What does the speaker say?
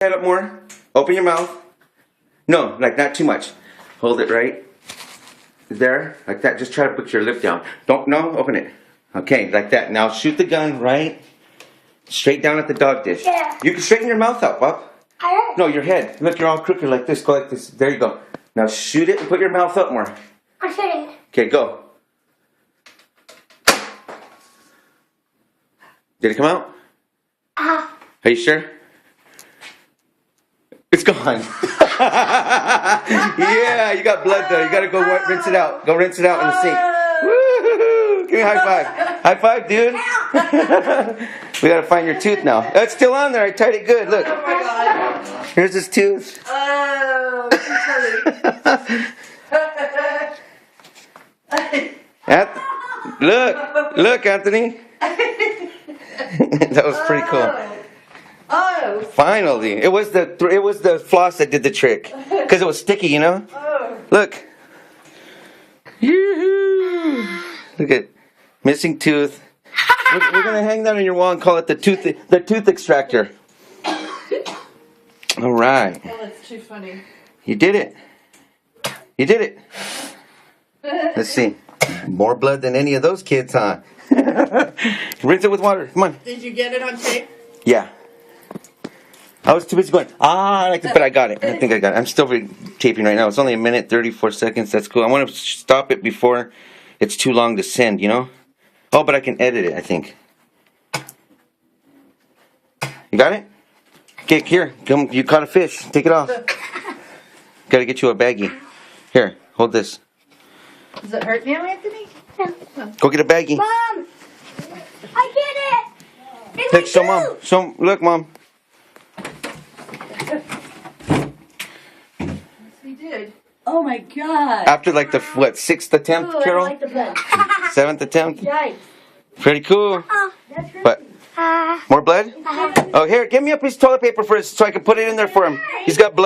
Head up more. Open your mouth. No, like not too much. Hold it right there, like that. Just try to put your lip down. Don't, no, open it. Okay, like that. Now shoot the gun right straight down at the dog dish. Yeah. You can straighten your mouth up, Bob. No, your head. Look, you're all crooked like this. Go like this. There you go. Now shoot it and put your mouth up more. I'm shooting. Okay, go. Did it come out? Are you sure? It's gone. Yeah, you got blood though. You gotta go rinse it out. Go rinse it out in the sink. Woo-hoo-hoo. Give me a high five. High five, dude. We gotta find your tooth now. Oh, it's still on there. I tied it good. Look. Oh my god. Here's his tooth. Oh, Look, Anthony. That was pretty cool. Oh. Finally, it was the floss that did the trick because it was sticky, you know. Oh. Look. Yoo-hoo. Look at missing tooth. We're gonna hang that on your wall and call it the tooth extractor. All right. Oh, that's too funny. You did it. You did it. Let's see. More blood than any of those kids, huh? Rinse it with water. Come on. Did you get it on tape? Yeah. I was too busy going, but I got it. I think I got it. I'm still taping right now. It's only a minute, 34 seconds. That's cool. I want to stop it before it's too long to send, you know? Oh, but I can edit it, I think. You got it? Okay, here. Come, you caught a fish. Take it off. Got to get you a baggie. Here, hold this. Does it hurt now, Anthony? Go get a baggie. Mom! I get it! It's Look, my show tooth! Mom. Look, Mom. Yes, we did. Oh my god. After like the, what, 6th attempt, Ooh, I Carol? like the blood. 7th attempt? Yikes. Pretty cool. That's really But, more blood? Oh, here, give me a piece of toilet paper first so I can put it in there for him. He's got blood.